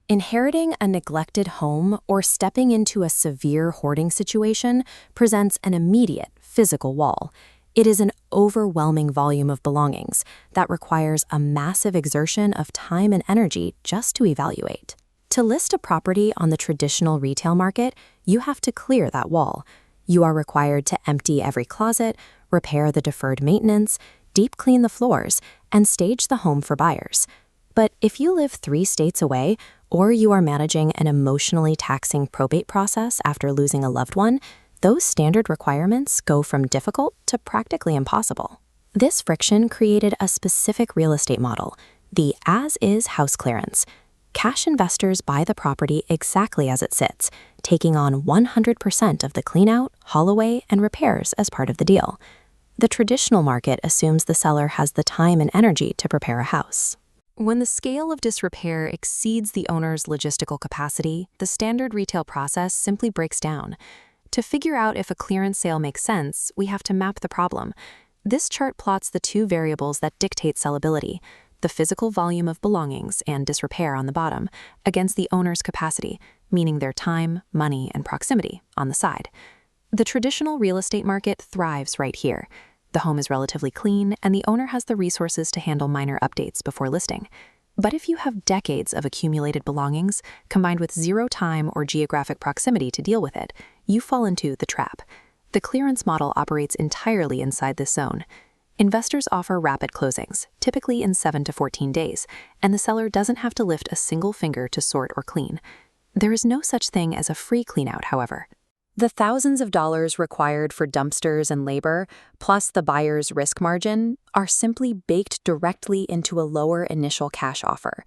Inheriting a neglected home or stepping into a severe hoarding situation presents an immediate physical wall. It is an overwhelming volume of belongings that requires a massive exertion of time and energy just to evaluate. To list a property on the traditional retail market, you have to clear that wall. You are required to empty every closet, repair the deferred maintenance, deep clean the floors, and stage the home for buyers. But if you live 3 states away, or you are managing an emotionally taxing probate process after losing a loved one, those standard requirements go from difficult to practically impossible. This friction created a specific real estate model, the as-is house clearance. Cash investors buy the property exactly as it sits, taking on 100% of the cleanout, haul away, and repairs as part of the deal. The traditional market assumes the seller has the time and energy to prepare a house. When the scale of disrepair exceeds the owner's logistical capacity, the standard retail process simply breaks down. To figure out if a clearance sale makes sense, we have to map the problem. This chart plots the 2 variables that dictate sellability, the physical volume of belongings and disrepair on the bottom, against the owner's capacity, meaning their time, money, and proximity, on the side. The traditional real estate market thrives right here. The home is relatively clean, and the owner has the resources to handle minor updates before listing. But if you have decades of accumulated belongings, combined with 0 time or geographic proximity to deal with it, you fall into the trap. The clearance model operates entirely inside this zone. Investors offer rapid closings, typically in 7 to 14 days, and the seller doesn't have to lift a single finger to sort or clean. There is no such thing as a free cleanout, however. The thousands of dollars required for dumpsters and labor, plus the buyer's risk margin, are simply baked directly into a lower initial cash offer.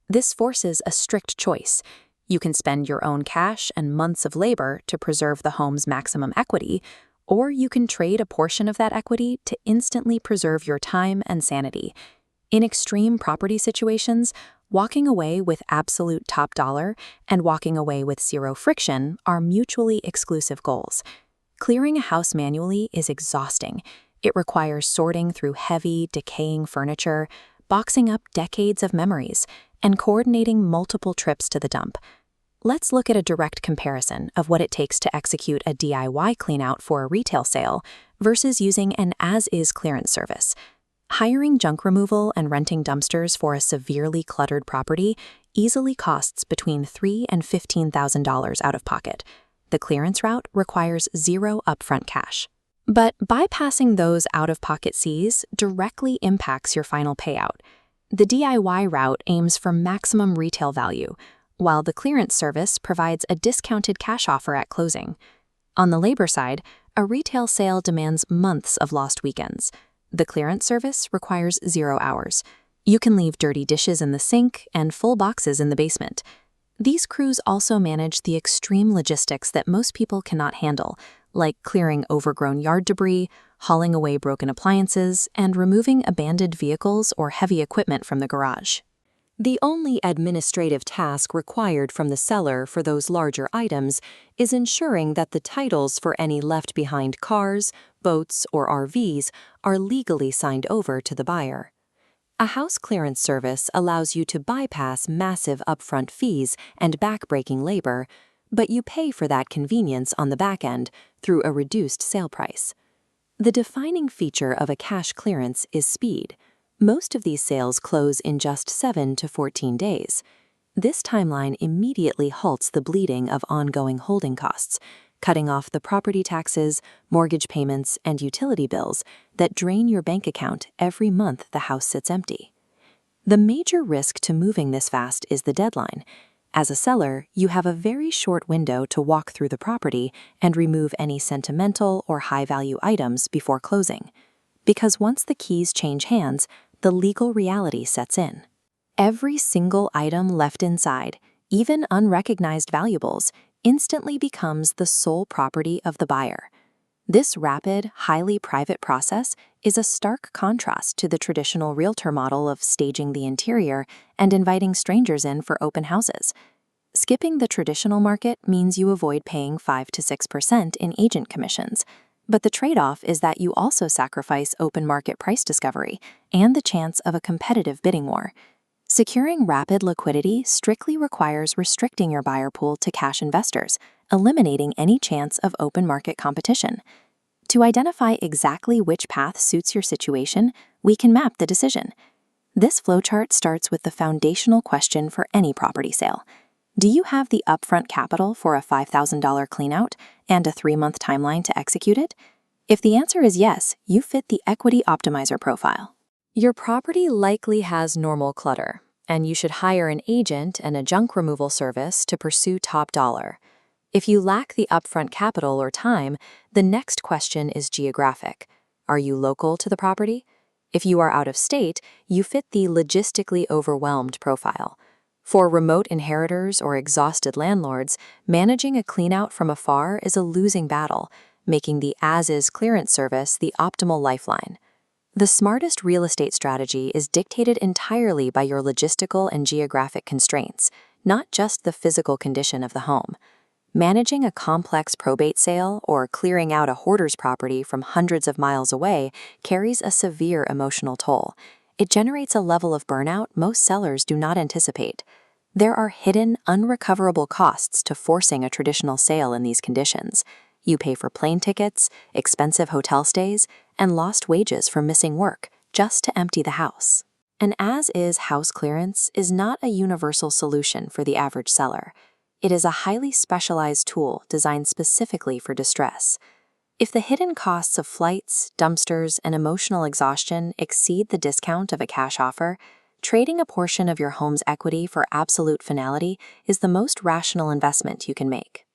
This forces a strict choice. You can spend your own cash and months of labor to preserve the home's maximum equity, or you can trade a portion of that equity to instantly preserve your time and sanity. In extreme property situations, walking away with absolute top dollar and walking away with 0 friction are mutually exclusive goals. Clearing a house manually is exhausting. It requires sorting through heavy, decaying furniture, boxing up decades of memories, and coordinating multiple trips to the dump. Let's look at a direct comparison of what it takes to execute a DIY cleanout for a retail sale versus using an as-is clearance service. Hiring junk removal and renting dumpsters for a severely cluttered property easily costs between $3,000 and $15,000 out of pocket. The clearance route requires 0 upfront cash. But bypassing those out-of-pocket fees directly impacts your final payout. The DIY route aims for maximum retail value, while the clearance service provides a discounted cash offer at closing. On the labor side, a retail sale demands months of lost weekends. The clearance service requires 0 hours. You can leave dirty dishes in the sink and full boxes in the basement. These crews also manage the extreme logistics that most people cannot handle, like clearing overgrown yard debris, hauling away broken appliances, and removing abandoned vehicles or heavy equipment from the garage. The only administrative task required from the seller for those larger items is ensuring that the titles for any left-behind cars, boats, or RVs are legally signed over to the buyer. A house clearance service allows you to bypass massive upfront fees and back-breaking labor, but you pay for that convenience on the back end through a reduced sale price. The defining feature of a cash clearance is speed. Most of these sales close in just 7 to 14 days. This timeline immediately halts the bleeding of ongoing holding costs, cutting off the property taxes, mortgage payments, and utility bills that drain your bank account every month the house sits empty. The major risk to moving this fast is the deadline. As a seller, you have a very short window to walk through the property and remove any sentimental or high-value items before closing. Because once the keys change hands, the legal reality sets in. Every single item left inside, even unrecognized valuables, instantly becomes the sole property of the buyer. This rapid, highly private process is a stark contrast to the traditional realtor model of staging the interior and inviting strangers in for open houses. Skipping the traditional market means you avoid paying 5 to 6% in agent commissions, but the trade-off is that you also sacrifice open market price discovery and the chance of a competitive bidding war. Securing rapid liquidity strictly requires restricting your buyer pool to cash investors, eliminating any chance of open market competition. To identify exactly which path suits your situation, we can map the decision. This flowchart starts with the foundational question for any property sale. Do you have the upfront capital for a $5,000 cleanout and a 3-month timeline to execute it? If the answer is yes, you fit the equity optimizer profile. Your property likely has normal clutter, and you should hire an agent and a junk removal service to pursue top dollar. If you lack the upfront capital or time, the next question is geographic. Are you local to the property? If you are out of state, you fit the logistically overwhelmed profile. For remote inheritors or exhausted landlords, managing a cleanout from afar is a losing battle, making the as-is clearance service the optimal lifeline. The smartest real estate strategy is dictated entirely by your logistical and geographic constraints, not just the physical condition of the home. Managing a complex probate sale or clearing out a hoarder's property from hundreds of miles away carries a severe emotional toll. It generates a level of burnout most sellers do not anticipate. There are hidden, unrecoverable costs to forcing a traditional sale in these conditions. You pay for plane tickets, expensive hotel stays, and lost wages for missing work just to empty the house. An as-is house clearance is not a universal solution for the average seller. It is a highly specialized tool designed specifically for distress. If the hidden costs of flights, dumpsters, and emotional exhaustion exceed the discount of a cash offer, trading a portion of your home's equity for absolute finality is the most rational investment you can make.